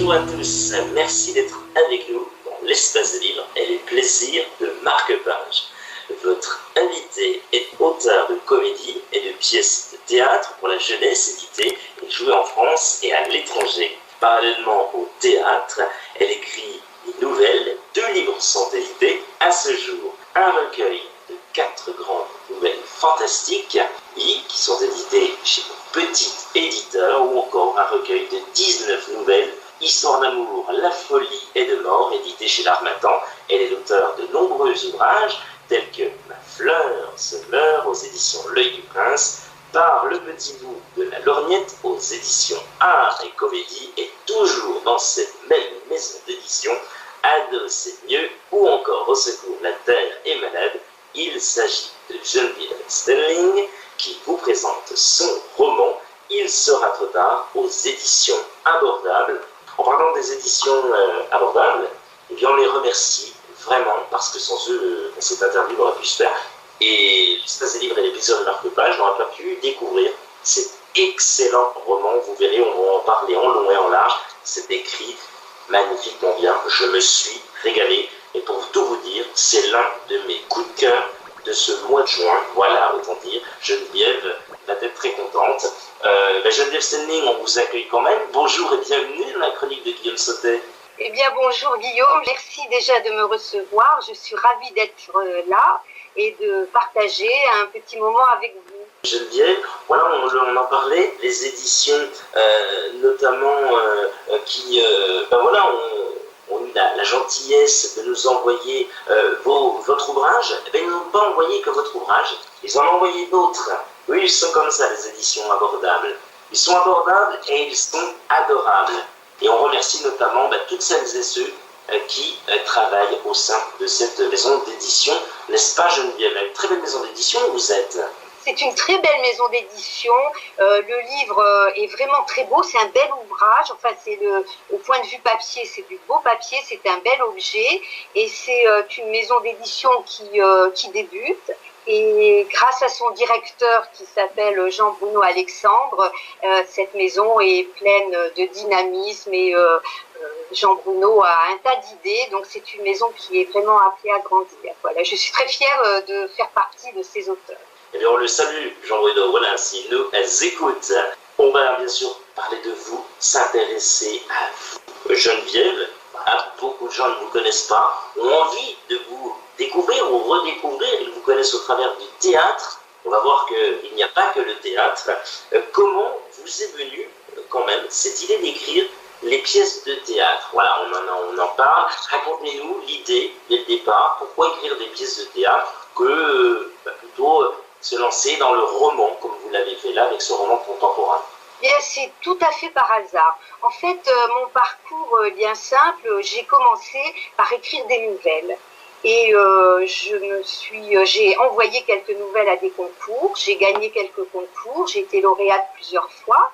Bonjour à tous, merci d'être avec nous dans l'Espace Libre et les plaisirs de marque-page. Votre invité est auteur de comédies et de pièces de théâtre pour la jeunesse éditées et jouées en France et à l'étranger. Parallèlement au théâtre, elle écrit des nouvelles, 2 livres sont édités à ce jour. Un recueil de 4 grandes nouvelles fantastiques qui sont éditées chez Petit Éditeur, ou encore un recueil de 19 nouvelles, Histoire d'amour, la folie et de mort, édité chez l'Harmattan. Elle est l'auteur de nombreux ouvrages tels que Ma fleur se meurt aux éditions L'Œil du Prince, Par le petit bout de la lorgnette aux éditions Art et Comédie, et toujours dans cette même maison d'édition, Ado c'est mieux, ou encore Au secours, la terre est malade. Il s'agit de Geneviève Stelling qui vous présente son roman Il sera trop tard aux éditions Abordables. En parlant des éditions Abordables, eh bien on les remercie vraiment parce que sans eux, cette interview n'aurait pu se faire. Et l'Espace Libre et les plaisirs de marque-page n'auraient pas pu découvrir cet excellent roman. Vous verrez, on va en parler en long et en large. C'est écrit magnifiquement bien. Je me suis régalé. Et pour tout vous dire, c'est l'un de mes coups de cœur de ce mois de juin. Voilà, autant dire, Geneviève va être très contente. Geneviève Stelling, on vous accueille quand même. Bonjour et bienvenue dans la chronique de Guillaume Sautet. Eh bien, bonjour Guillaume, merci déjà de me recevoir. Je suis ravie d'être là et de partager un petit moment avec vous. Geneviève, voilà, on en parlait, les éditions notamment qui, ont eu la gentillesse de nous envoyer votre ouvrage. Eh bien, ils n'ont pas envoyé que votre ouvrage, ils en ont envoyé d'autres. Oui, ils sont comme ça, les éditions Abordables. Ils sont abordables et ils sont adorables. Et on remercie notamment toutes celles et ceux qui travaillent au sein de cette maison d'édition. N'est-ce pas, Geneviève? Une très belle maison d'édition où vous êtes. C'est une très belle maison d'édition. Le livre est vraiment très beau. C'est un bel ouvrage. Enfin, au point de vue papier, c'est du beau papier. C'est un bel objet. Et c'est une maison d'édition qui débute. Et grâce à son directeur qui s'appelle Jean-Bruno Alexandre, cette maison est pleine de dynamisme et Jean-Bruno a un tas d'idées. Donc c'est une maison qui est vraiment appelée à grandir. Voilà, je suis très fière de faire partie de ces auteurs. Eh bien, on le salue, Jean-Bruno. Voilà, s'il nous écoute. On va bien sûr parler de vous, s'intéresser à vous. Geneviève, beaucoup de gens ne vous connaissent pas, ont envie de vous découvrir ou redécouvrir. Ils vous connaissent au travers du théâtre. On va voir qu'il n'y a pas que le théâtre. Comment vous est venue quand même cette idée d'écrire les pièces de théâtre? Voilà, on en parle. Racontez-nous l'idée dès le départ. Pourquoi écrire des pièces de théâtre que plutôt se lancer dans le roman, comme vous l'avez fait là avec ce roman contemporain? Bien, c'est tout à fait par hasard. En fait, mon parcours est bien simple. J'ai commencé par écrire des nouvelles. Et j'ai envoyé quelques nouvelles à des concours. J'ai gagné quelques concours. J'ai été lauréate plusieurs fois.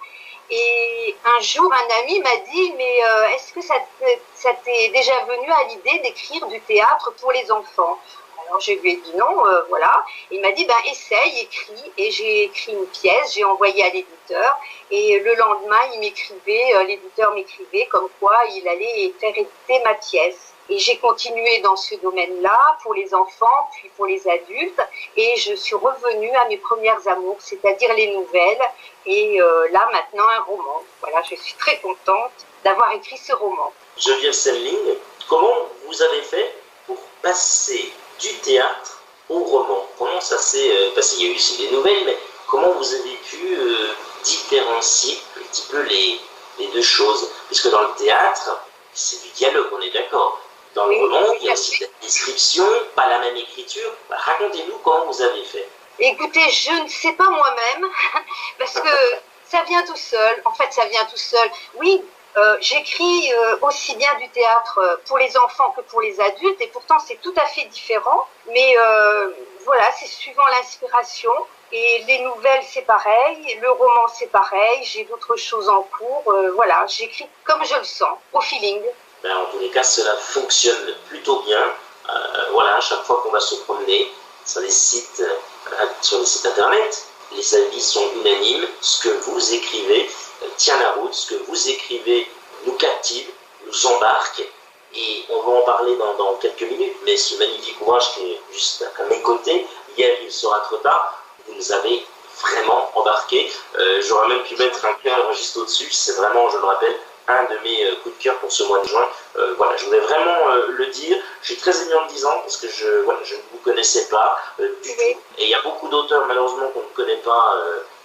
Et un jour, un ami m'a dit, mais est-ce que ça t'est déjà venu à l'idée d'écrire du théâtre pour les enfants? Alors je lui ai dit non, voilà. Il m'a dit, essaye, écris. Et j'ai écrit une pièce, j'ai envoyé à l'éditeur. Et le lendemain, l'éditeur m'écrivait comme quoi il allait faire éditer ma pièce. Et j'ai continué dans ce domaine-là pour les enfants, puis pour les adultes. Et je suis revenue à mes premières amours, c'est-à-dire les nouvelles. Et là, maintenant, un roman. Voilà, je suis très contente d'avoir écrit ce roman. Geneviève Stelling, comment vous avez fait pour passer du théâtre au roman? Comment ça s'est passé? Il y a eu aussi des nouvelles, mais comment vous avez pu différencier un petit peu les deux choses? Puisque dans le théâtre, c'est du dialogue, on est d'accord. Dans le roman, il y a aussi cette description, pas la même écriture. Racontez-nous comment vous avez fait. Écoutez, je ne sais pas moi-même, parce que ça vient tout seul. En fait, ça vient tout seul. Oui, j'écris aussi bien du théâtre pour les enfants que pour les adultes, et pourtant c'est tout à fait différent. Mais voilà, c'est suivant l'inspiration. Et les nouvelles, c'est pareil. Le roman, c'est pareil. J'ai d'autres choses en cours. Voilà, j'écris comme je le sens, au feeling. En tous les cas, cela fonctionne plutôt bien. Voilà, à chaque fois qu'on va se promener sur les sites internet, les avis sont unanimes. Ce que vous écrivez tient la route, ce que vous écrivez nous captive. nous embarque. Et on va en parler dans quelques minutes, mais ce magnifique ouvrage qui est juste à mes côtés, Hier il sera trop tard, vous nous avez vraiment embarqué. J'aurais même pu mettre un cœur juste au-dessus, c'est vraiment, je le rappelle, un de mes coups de cœur pour ce mois de juin. Voilà, je voulais vraiment le dire. Je suis très ému en le disant parce que je ne vous connaissais pas du tout. Et il y a beaucoup d'auteurs malheureusement qu'on ne connaît pas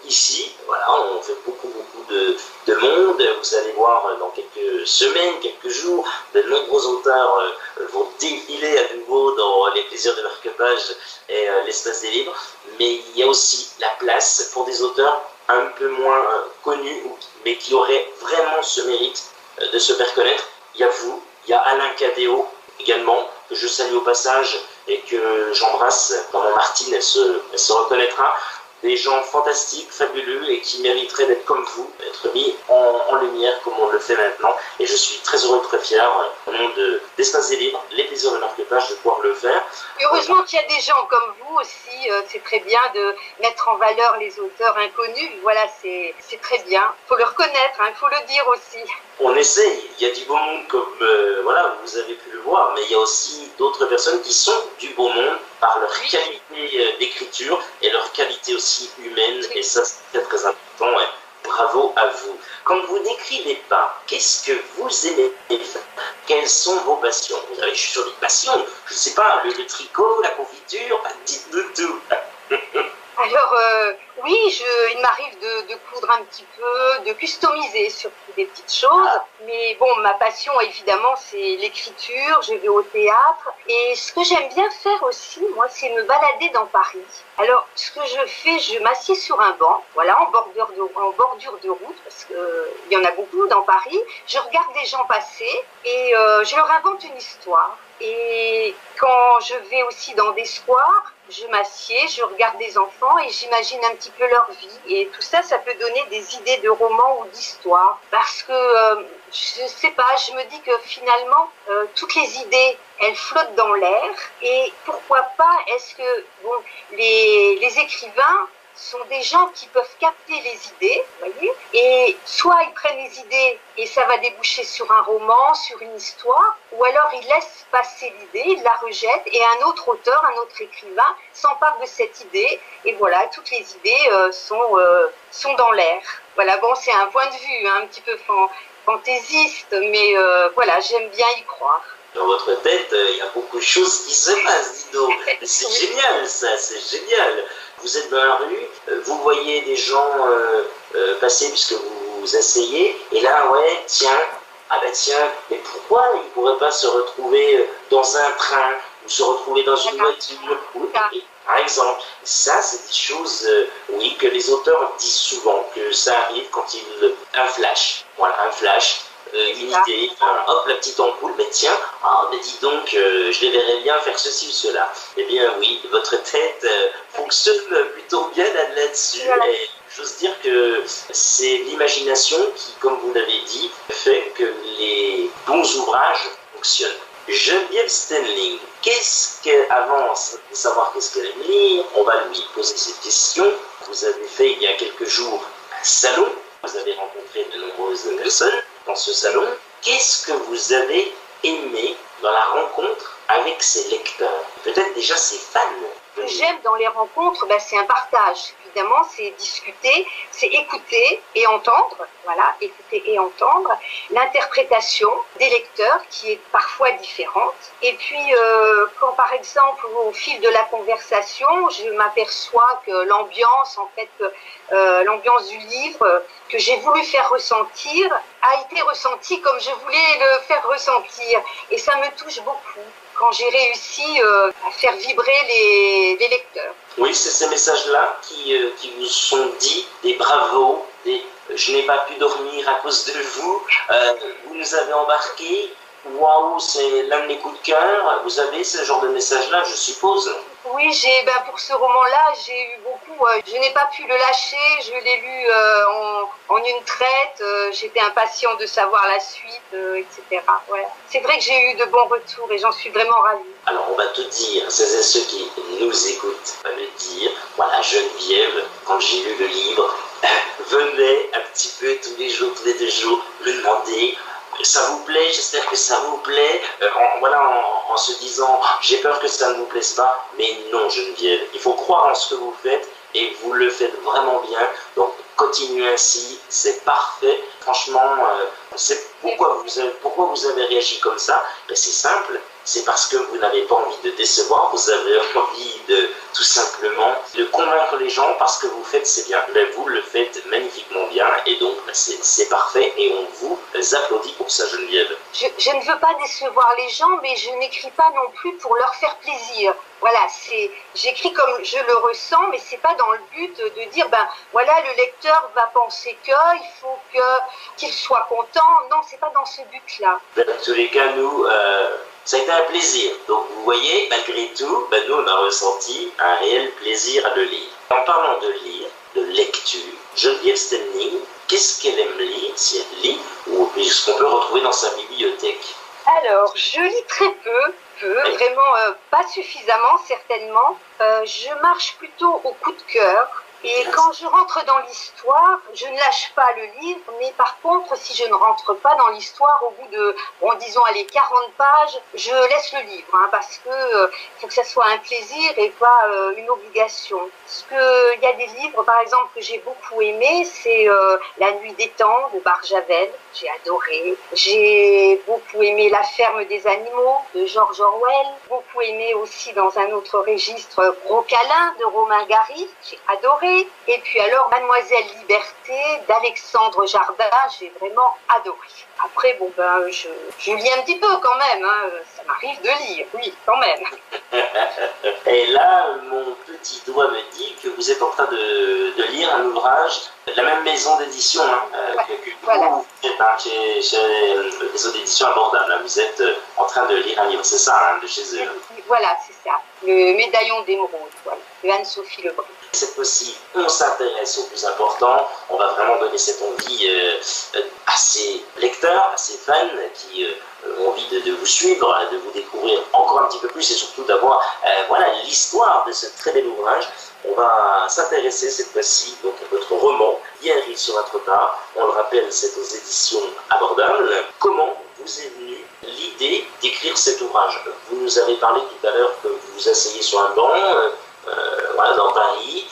ici. Voilà, on fait beaucoup de monde. Vous allez voir dans quelques semaines, quelques jours, de nombreux auteurs vont défiler à nouveau dans les plaisirs de marque-page et l'espace des livres. Mais il y a aussi la place pour des auteurs un peu moins connus, mais qui auraient vraiment ce mérite de se faire connaître. Il y a vous, il y a Alain Cadéot également, que je salue au passage et que j'embrasse. Maman Martine, elle se reconnaîtra. Des gens fantastiques, fabuleux et qui mériteraient d'être comme vous, d'être mis en lumière comme on le fait maintenant. Et je suis très heureux, très fier, au nom d'Espace des Livres, les plaisirs de marque-page, de pouvoir le faire. Et heureusement qu'il y a des gens comme vous aussi, c'est très bien de mettre en valeur les auteurs inconnus. Voilà, c'est très bien. Il faut le reconnaître, il faut le dire aussi. On essaye, il y a du beau monde comme voilà, vous avez pu le voir, mais il y a aussi d'autres personnes qui sont du beau monde par leur qualité d'écriture et leur qualité aussi humaine, et ça c'est très important, et bravo à vous. Quand vous n'écrivez pas, qu'est-ce que vous aimez faire? Quelles sont vos passions? Vous avez, je suis sur des passions, je ne sais pas, le tricot, la confiture, dites-nous tout. Alors, oui, il m'arrive de coudre un petit peu, de customiser surtout des petites choses. Mais bon, ma passion, évidemment, c'est l'écriture. Je vais au théâtre. Et ce que j'aime bien faire aussi, moi, c'est me balader dans Paris. Alors, ce que je fais, je m'assieds sur un banc, voilà, en bordure de route, parce qu'il y en a beaucoup dans Paris. Je regarde des gens passer et je leur invente une histoire. Et quand je vais aussi dans des squares, je m'assieds, je regarde des enfants et j'imagine un petit peu leur vie. Et tout ça, ça peut donner des idées de romans ou d'histoires. Parce que, je sais pas, je me dis que finalement, toutes les idées, elles flottent dans l'air. Et pourquoi pas, est-ce que, bon, les écrivains sont des gens qui peuvent capter les idées, voyez, et soit ils prennent les idées et ça va déboucher sur un roman, sur une histoire, ou alors ils laissent passer l'idée, ils la rejettent et un autre auteur, un autre écrivain s'empare de cette idée et voilà, toutes les idées sont dans l'air. Voilà, bon, c'est un point de vue un petit peu fantaisiste, mais voilà, j'aime bien y croire. Dans votre tête, il y a beaucoup de choses qui se passent, dis donc. C'est génial, ça, c'est génial. Vous êtes dans la rue, vous voyez des gens passer puisque vous vous asseyez, et là, ouais, tiens, ah ben tiens, mais pourquoi ils ne pourraient pas se retrouver dans un train ou se retrouver dans une voiture par exemple, ça, c'est des choses, oui, que les auteurs disent souvent, que ça arrive quand un flash, voilà, un flash, une idée, hop, la petite ampoule, mais tiens, mais dis donc, je les verrais bien faire ceci ou cela. Eh bien oui, votre tête fonctionne plutôt bien là-dessus. Et j'ose dire que c'est l'imagination qui, comme vous l'avez dit, fait que les bons ouvrages fonctionnent. Geneviève Stenling, avant de savoir qu'est-ce qu'elle aime lire, on va lui poser cette question. Vous avez fait il y a quelques jours un salon, vous avez rencontré de nombreuses personnes dans ce salon. Qu'est-ce que vous avez aimé dans la rencontre avec ces lecteurs? Peut-être déjà ces fans. Ce que j'aime dans les rencontres, c'est un partage. Évidemment, c'est discuter, c'est écouter et entendre. Voilà, écouter et entendre. L'interprétation des lecteurs qui est parfois différente. Et puis, quand par exemple, au fil de la conversation, je m'aperçois que l'ambiance, en fait, l'ambiance du livre que j'ai voulu faire ressentir a été ressentie comme je voulais le faire ressentir. Et ça me touche beaucoup quand j'ai réussi à faire vibrer les lecteurs. Oui, c'est ces messages-là qui vous sont dit, des bravos, des « je n'ai pas pu dormir à cause de vous », vous nous avez embarqués, waouh, c'est l'un de mes coups de cœur. Vous avez ce genre de message-là, je suppose. Oui, pour ce roman-là, j'ai eu beaucoup. Je n'ai pas pu le lâcher, je l'ai lu en une traite. J'étais impatient de savoir la suite, etc. Ouais. C'est vrai que j'ai eu de bons retours et j'en suis vraiment ravie. Alors, on va tout dire, celles et ceux qui nous écoutent, on va le dire. Voilà, Geneviève, quand j'ai lu le livre, venait un petit peu tous les jours, tous les 2 jours, me demander Ça vous plaît, j'espère que ça vous plaît. En se disant, j'ai peur que ça ne vous plaise pas. Mais non, Geneviève, il faut croire en ce que vous faites et vous le faites vraiment bien. Donc, continuez ainsi, c'est parfait. Franchement, c'est pourquoi vous avez réagi comme ça. Ben, c'est simple. C'est parce que vous n'avez pas envie de décevoir, vous avez envie de tout simplement de convaincre les gens parce que vous faites c'est bien. Ben, vous le faites magnifiquement bien et donc ben, c'est parfait et on vous applaudit pour ça, Geneviève. Je ne veux pas décevoir les gens, mais je n'écris pas non plus pour leur faire plaisir. Voilà, j'écris comme je le ressens, mais c'est pas dans le but de dire, ben voilà, le lecteur va penser qu'il faut qu'il soit content. Non, c'est pas dans ce but-là. Dans tous les cas, nous, ça a été un plaisir. Donc vous voyez, malgré tout, ben, nous on a ressenti un réel plaisir à le lire. En parlant de lire, de lecture, Geneviève Stenling, qu'est-ce qu'elle aime lire, si elle lit, ou ce qu'on peut retrouver dans sa bibliothèque? Alors, je lis très peu, vraiment pas suffisamment certainement. Je marche plutôt au coup de cœur. Et quand je rentre dans l'histoire, je ne lâche pas le livre, mais par contre, si je ne rentre pas dans l'histoire, au bout de, bon, disons, allez, 40 pages, je laisse le livre, hein, parce que faut que ça soit un plaisir et pas une obligation. Parce que il y a des livres, par exemple, que j'ai beaucoup aimé, c'est La Nuit des Temps de Barjavel, j'ai adoré. J'ai beaucoup aimé La Ferme des Animaux de George Orwell, beaucoup aimé aussi dans un autre registre Gros Câlin de Romain Gary, j'ai adoré. Et puis alors, Mademoiselle Liberté d'Alexandre Jardin, j'ai vraiment adoré. Après, bon ben, je lis un petit peu quand même, hein. Ça m'arrive de lire, oui, quand même. Et là, mon petit doigt me dit que vous êtes en train de lire un ouvrage de la même maison d'édition que voilà. Vous êtes chez les maisons d'édition abordables. Hein. Vous êtes en train de lire un livre, c'est ça, hein, de chez eux. Voilà, c'est ça. Le Médaillon d'émeraude, voilà, de Anne-Sophie Lebrun. Cette fois-ci, on s'intéresse au plus important. On va vraiment donner cette envie à ces lecteurs, à ces fans qui ont envie de vous suivre, de vous découvrir encore un petit peu plus et surtout d'avoir l'histoire de ce très bel ouvrage. On va s'intéresser cette fois-ci donc, à votre roman, Hier il sera trop tard. On le rappelle, c'est aux éditions abordables. Comment vous est venue l'idée d'écrire cet ouvrage? Vous nous avez parlé tout à l'heure que vous vous asseyez sur un banc, dans Paris,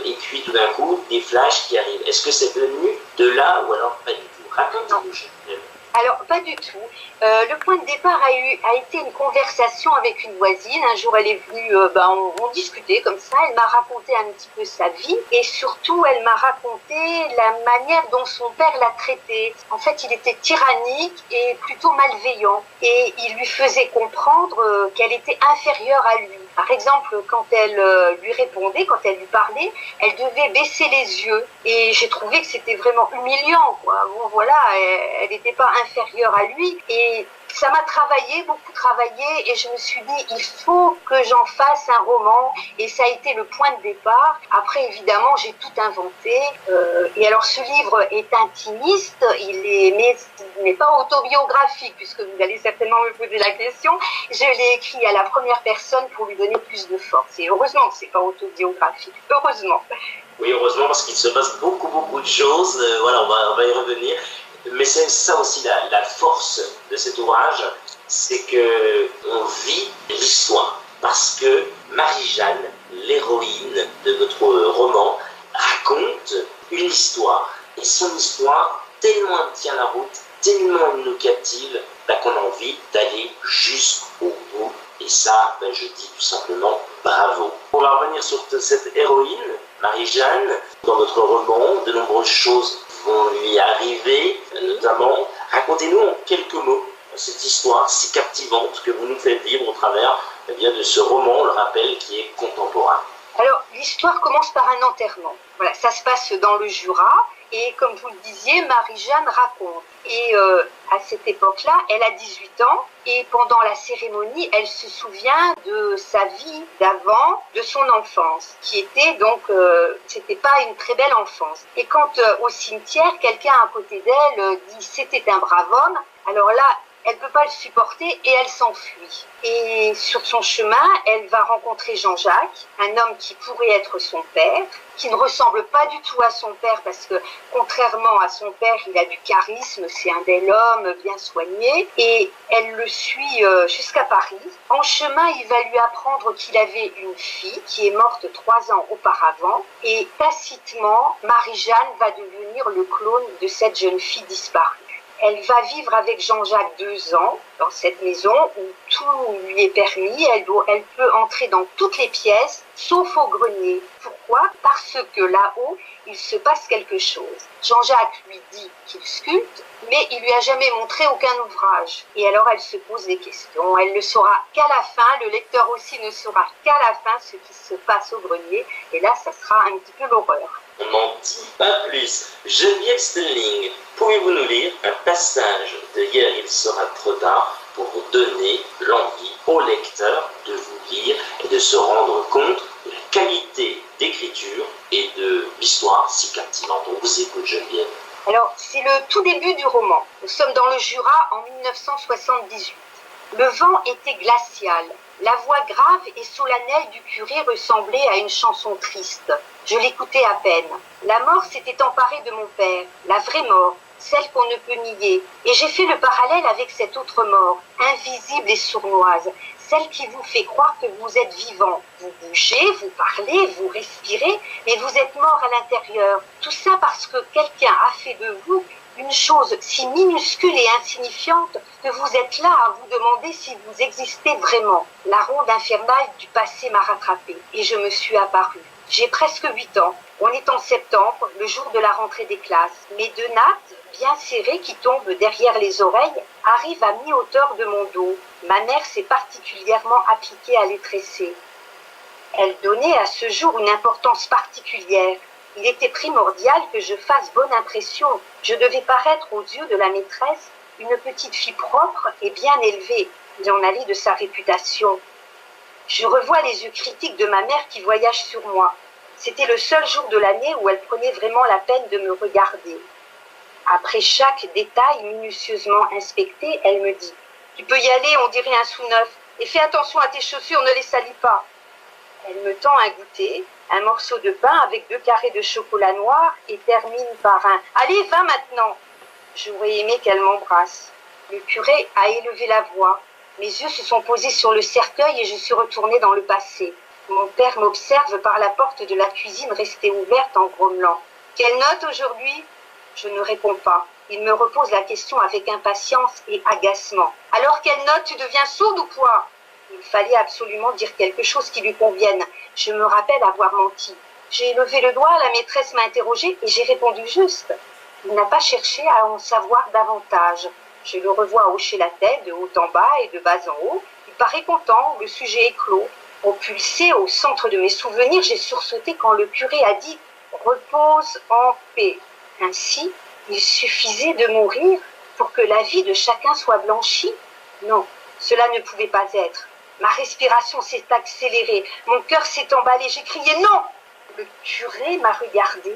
et puis tout d'un coup, des flashs qui arrivent. Est-ce que c'est venu de là ou alors pas du tout? Racontez-nous, Geneviève. Alors, pas du tout. Le point de départ a été une conversation avec une voisine. Un jour, elle est venue, on discutait comme ça. Elle m'a raconté un petit peu sa vie et surtout, elle m'a raconté la manière dont son père l'a traitée. En fait, il était tyrannique et plutôt malveillant et il lui faisait comprendre qu'elle était inférieure à lui. Par exemple, quand elle lui répondait, quand elle lui parlait, elle devait baisser les yeux. Et j'ai trouvé que c'était vraiment humiliant, quoi. Bon, voilà, elle n'était pas inférieure à lui. Et ça m'a beaucoup travaillé, et je me suis dit, il faut que j'en fasse un roman, et ça a été le point de départ. Après, évidemment, j'ai tout inventé, et alors ce livre est intimiste, mais il n'est pas autobiographique, puisque vous allez certainement me poser la question. Je l'ai écrit à la première personne pour lui donner plus de force, et heureusement que c'est pas autobiographique, heureusement. Oui, heureusement, parce qu'il se passe beaucoup de choses, on va y revenir. Mais c'est ça aussi la force de cet ouvrage, c'est qu'on vit l'histoire. Parce que Marie-Jeanne, l'héroïne de notre roman, raconte une histoire. Et son histoire, tellement elle tient la route, tellement elle nous captive, qu'on a envie d'aller jusqu'au bout. Et ça, je dis tout simplement bravo. On va revenir sur cette héroïne, Marie-Jeanne. Dans notre roman, de nombreuses choses vont lui arriver, notamment. Racontez-nous en quelques mots cette histoire si captivante que vous nous faites vivre au travers de ce roman, on le rappelle, qui est contemporain. Alors, l'histoire commence par un enterrement. Voilà, ça se passe dans le Jura. Et comme vous le disiez, Marie-Jeanne raconte. Et à cette époque-là, elle a 18 ans. Et pendant la cérémonie, elle se souvient de sa vie d'avant, de son enfance, qui était donc, c'était pas une très belle enfance. Et quand au cimetière, quelqu'un à côté d'elle dit « c'était un brave homme », alors là, elle ne peut pas le supporter et elle s'enfuit. Et sur son chemin, elle va rencontrer Jean-Jacques, un homme qui pourrait être son père, qui ne ressemble pas du tout à son père parce que, contrairement à son père, il a du charisme, c'est un bel homme bien soigné. Et elle le suit jusqu'à Paris. En chemin, il va lui apprendre qu'il avait une fille qui est morte 3 ans auparavant. Et tacitement, Marie-Jeanne va devenir le clone de cette jeune fille disparue. Elle va vivre avec Jean-Jacques 2 ans dans cette maison où tout lui est permis. Elle peut entrer dans toutes les pièces, sauf au grenier. Pourquoi ? Parce que là-haut, il se passe quelque chose. Jean-Jacques lui dit qu'il sculpte, mais il lui a jamais montré aucun ouvrage. Et alors elle se pose des questions. Elle ne saura qu'à la fin, le lecteur aussi ne saura qu'à la fin ce qui se passe au grenier. Et là, ça sera un petit peu l'horreur. On n'en dit pas plus. Geneviève Stelling, pouvez-vous nous lire un passage de Hier il sera trop tard pour donner l'envie au lecteur de vous lire et de se rendre compte de la qualité d'écriture et de l'histoire si captivante. On vous écoute, Geneviève. Alors, c'est le tout début du roman. Nous sommes dans le Jura en 1978. Le vent était glacial. La voix grave et solennelle du curé ressemblait à une chanson triste. Je l'écoutais à peine. La mort s'était emparée de mon père, la vraie mort, celle qu'on ne peut nier. Et j'ai fait le parallèle avec cette autre mort, invisible et sournoise, celle qui vous fait croire que vous êtes vivant. Vous bougez, vous parlez, vous respirez, mais vous êtes mort à l'intérieur. Tout ça parce que quelqu'un a fait de vous une chose si minuscule et insignifiante que vous êtes là à vous demander si vous existez vraiment. La ronde infernale du passé m'a rattrapée et je me suis apparue. J'ai presque 8 ans. On est en septembre, le jour de la rentrée des classes. Mes 2 nattes, bien serrées, qui tombent derrière les oreilles, arrivent à mi-hauteur de mon dos. Ma mère s'est particulièrement appliquée à les tresser. Elle donnait à ce jour une importance particulière. Il était primordial que je fasse bonne impression. Je devais paraître aux yeux de la maîtresse une petite fille propre et bien élevée. Il en allait de sa réputation. Je revois les yeux critiques de ma mère qui voyagent sur moi. C'était le seul jour de l'année où elle prenait vraiment la peine de me regarder. Après chaque détail minutieusement inspecté, elle me dit « Tu peux y aller, on dirait un sous-neuf, et fais attention à tes chaussures, ne les salis pas. » Elle me tend un goûter, un morceau de pain avec 2 carrés de chocolat noir et termine par un « Allez, va maintenant !» J'aurais aimé qu'elle m'embrasse. Le curé a élevé la voix. Mes yeux se sont posés sur le cercueil et je suis retournée dans le passé. Mon père m'observe par la porte de la cuisine restée ouverte en grommelant. « Quelle note aujourd'hui ?» Je ne réponds pas. Il me repose la question avec impatience et agacement. « Alors quelle note, tu deviens sourde ou quoi ?» Il fallait absolument dire quelque chose qui lui convienne. Je me rappelle avoir menti. J'ai levé le doigt, la maîtresse m'a interrogée et j'ai répondu juste. Il n'a pas cherché à en savoir davantage. Je le revois hocher la tête de haut en bas et de bas en haut. Il paraît content, le sujet est clos. Propulsé au centre de mes souvenirs, j'ai sursauté quand le curé a dit « Repose en paix ». Ainsi, il suffisait de mourir pour que la vie de chacun soit blanchie? Non, cela ne pouvait pas être. Ma respiration s'est accélérée, mon cœur s'est emballé, j'ai crié « Non !» Le curé m'a regardé,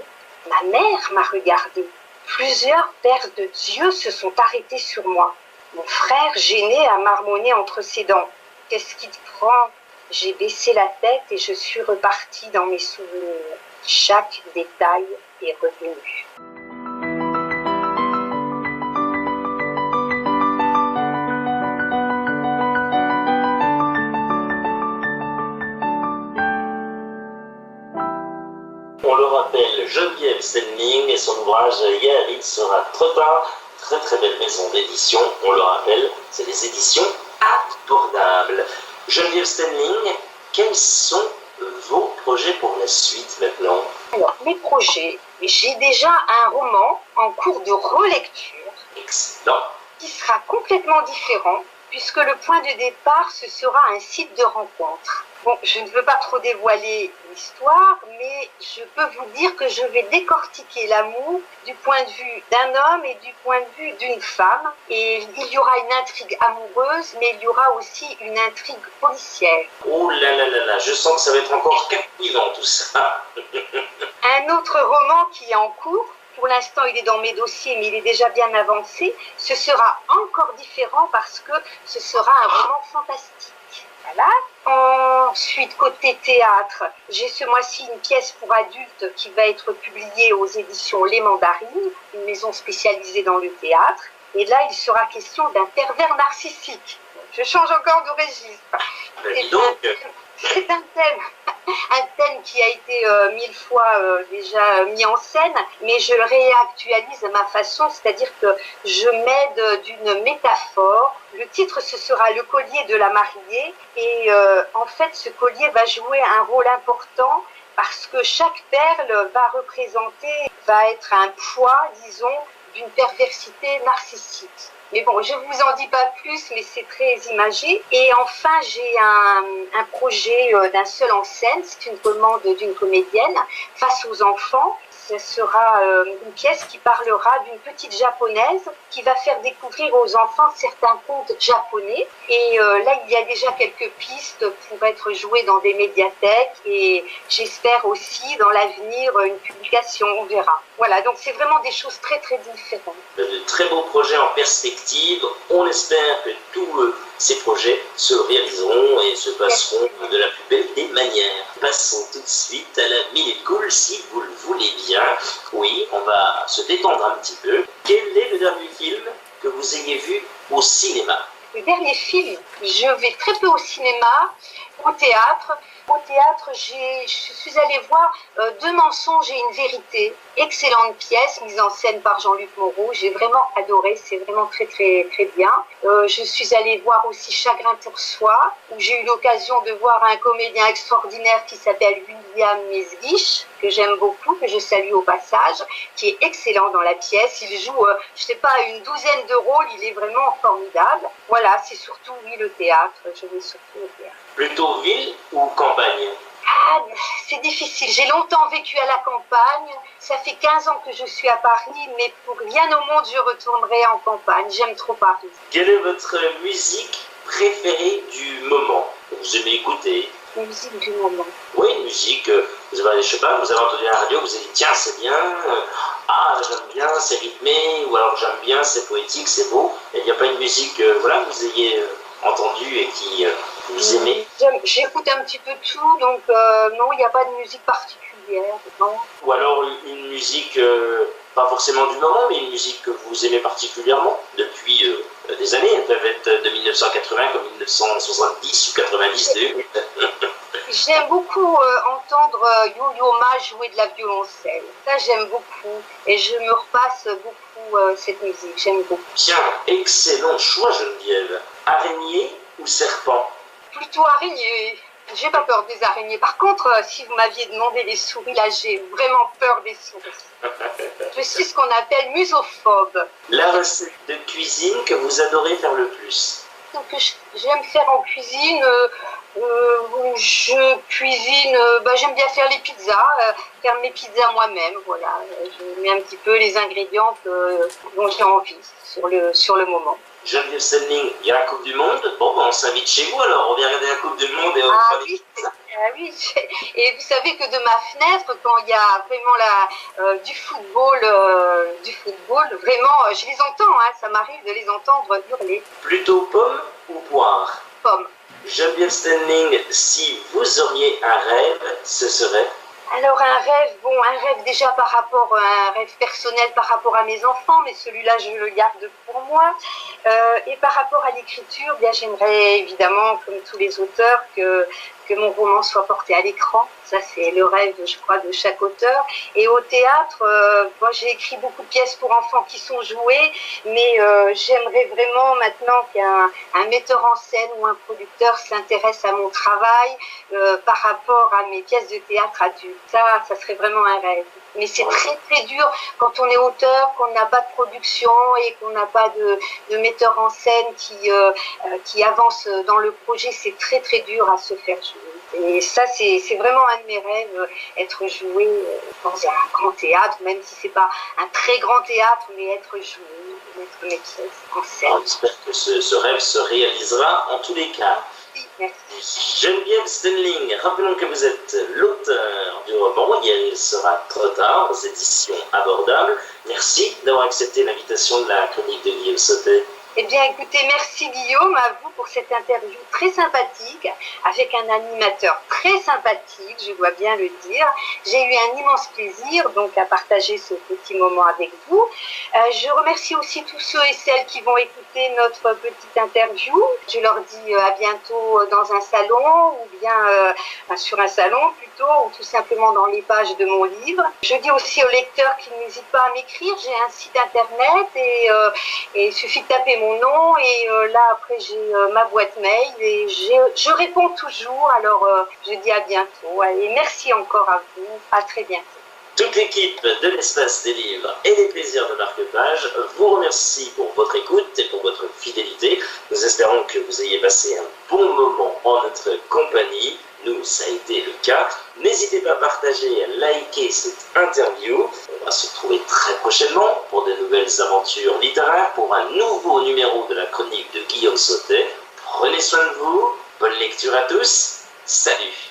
ma mère m'a regardé. Plusieurs paires de yeux se sont arrêtés sur moi. Mon frère, gêné, a marmonné entre ses dents. « Qu'est-ce qui te prend ?» J'ai baissé la tête et je suis repartie dans mes souvenirs. Chaque détail est revenu. On le rappelle, Geneviève Stelling et son ouvrage « Hier il sera trop tard », très très belle maison d'édition, on le rappelle, c'est les éditions abordables. Geneviève Stelling, quels sont vos projets pour la suite maintenant? Alors, mes projets, j'ai déjà un roman en cours de relecture. Excellent. Qui sera complètement différent, puisque le point de départ, ce sera un site de rencontre. Bon, je ne veux pas trop dévoiler l'histoire, mais je peux vous dire que je vais décortiquer l'amour du point de vue d'un homme et du point de vue d'une femme. Et il y aura une intrigue amoureuse, mais il y aura aussi une intrigue policière. Oh là là là là, je sens que ça va être encore captivant tout ça. Un autre roman qui est en cours, pour l'instant il est dans mes dossiers, mais il est déjà bien avancé, ce sera encore différent parce que ce sera un roman fantastique. Voilà. Ensuite, côté théâtre, j'ai ce mois-ci une pièce pour adultes qui va être publiée aux éditions Les Mandarines, une maison spécialisée dans le théâtre. Et là, il sera question d'un pervers narcissique. Je change encore de registre. C'est un thème qui a été 1000 fois déjà mis en scène, mais je le réactualise à ma façon, c'est-à-dire que je m'aide d'une métaphore. Le titre, ce sera Le collier de la mariée, et en fait, ce collier va jouer un rôle important parce que chaque perle va être un poids, disons, d'une perversité narcissique. Mais bon, je ne vous en dis pas plus, mais c'est très imagé. Et enfin, j'ai un projet d'un seul en scène, c'est une commande d'une comédienne, Face aux enfants. Ce sera une pièce qui parlera d'une petite japonaise qui va faire découvrir aux enfants certains contes japonais. Et là, il y a déjà quelques pistes pour être jouées dans des médiathèques et j'espère aussi dans l'avenir une publication, on verra. Voilà, donc c'est vraiment des choses très très différentes. De très beaux projets en perspective. On espère que tous ces projets se réaliseront et se passeront de la plus belle des manières. Passons tout de suite à la Minute Cool, si vous le voulez bien. Oui, on va se détendre un petit peu. Quel est le dernier film que vous ayez vu au cinéma? Le dernier film, je vais très peu au cinéma, au théâtre. Au théâtre, je suis allée voir Deux mensonges et une vérité. Excellente pièce, mise en scène par Jean-Luc Moreau. J'ai vraiment adoré, c'est vraiment très très très bien. Je suis allée voir aussi Chagrin pour soi, où j'ai eu l'occasion de voir un comédien extraordinaire qui s'appelle William Mesguich, que j'aime beaucoup, que je salue au passage, qui est excellent dans la pièce. Il joue, je sais pas, une douzaine de rôles, il est vraiment formidable. Voilà, c'est surtout, oui, le théâtre. Je vais surtout au théâtre. Plutôt ville ou campagne? Ah, c'est difficile. J'ai longtemps vécu à la campagne. Ça fait 15 ans que je suis à Paris, mais pour rien au monde, je retournerai en campagne. J'aime trop Paris. Quelle est votre musique préférée du moment? Vous aimez écouter? Musique du moment. Oui, une musique, vous avez, je sais pas, vous avez entendu à la radio, vous avez dit tiens, c'est bien, j'aime bien, c'est rythmé, ou alors j'aime bien, c'est poétique, c'est beau. Il n'y a pas une musique, voilà, que vous ayez entendue et qui vous aimez? J'écoute un petit peu tout, donc non, il n'y a pas de musique particulière, non. Ou alors une musique, pas forcément du moment, mais une musique que vous aimez particulièrement depuis des années. Elles peuvent être de 1980 comme 1970 ou 92. J'aime beaucoup entendre Yo-Yo Ma jouer de la violoncelle. Ça, j'aime beaucoup. Et je me repasse beaucoup cette musique. J'aime beaucoup. Tiens, excellent choix, Geneviève. Araignée ou serpent? Plutôt araignée. J'ai pas peur des araignées. Par contre, si vous m'aviez demandé les souris, là, j'ai vraiment peur des souris. Je suis ce qu'on appelle musophobe. La recette de cuisine que vous adorez faire le plus? Donc, j'aime faire en cuisine. Je cuisine, j'aime bien faire les pizzas, faire mes pizzas moi-même, voilà. Je mets un petit peu les ingrédients dont j'ai envie sur le moment. Geneviève Selling, il y a la Coupe du Monde. Bon, on s'invite chez vous alors, on vient regarder la Coupe du Monde et on va faire des pizzas. Oui, et vous savez que de ma fenêtre, quand il y a vraiment du football, vraiment, je les entends, hein, ça m'arrive de les entendre hurler. Plutôt pomme ou poire? Pomme. Geneviève Stelling, si vous auriez un rêve, ce serait? Alors un rêve déjà par rapport à un rêve personnel par rapport à mes enfants, mais celui-là je le garde pour moi. Et par rapport à l'écriture, bien j'aimerais évidemment, comme tous les auteurs, que mon roman soit porté à l'écran. Ça c'est le rêve, je crois, de chaque auteur. Et au théâtre, moi j'ai écrit beaucoup de pièces pour enfants qui sont jouées, mais j'aimerais vraiment maintenant qu'un metteur en scène ou un producteur s'intéresse à mon travail par rapport à mes pièces de théâtre adultes. Ça serait vraiment un rêve. Mais c'est très très dur quand on est auteur, qu'on n'a pas de production et qu'on n'a pas de metteur en scène qui avance dans le projet. C'est très très dur à se faire jouer. Et ça, c'est vraiment un de mes rêves, être joué dans un grand théâtre, même si c'est pas un très grand théâtre, mais être joué, mettre mes pièces en scène. J'espère que ce rêve se réalisera en tous les cas. Oui, merci. Geneviève Stenling, rappelons que vous êtes l'auteur du roman Il sera trop tard aux éditions abordables. Merci d'avoir accepté l'invitation de la chronique de Guillaume Sautet. Eh bien, écoutez, merci Guillaume, à vous pour cette interview très sympathique, avec un animateur très sympathique, je dois bien le dire. J'ai eu un immense plaisir donc à partager ce petit moment avec vous. Je remercie aussi tous ceux et celles qui vont écouter notre petite interview. Je leur dis à bientôt dans un salon, ou bien sur un salon plutôt, ou tout simplement dans les pages de mon livre. Je dis aussi aux lecteurs qu'ils n'hésitent pas à m'écrire. J'ai un site internet et il suffit de taper mon nom et là après j'ai ma boîte mail et je réponds toujours. Alors je dis à bientôt et merci encore à vous. À très bientôt. Toute l'équipe de l'Espace des livres et des plaisirs de marque-page vous remercie pour votre écoute et pour votre fidélité. Nous espérons que vous ayez passé un bon moment en notre compagnie. Nous, ça a été le cas. N'hésitez pas à partager et à liker cette interview. On va se retrouver très prochainement pour de nouvelles aventures littéraires, pour un nouveau numéro de la chronique de Guillaume Sautet. Prenez soin de vous. Bonne lecture à tous. Salut!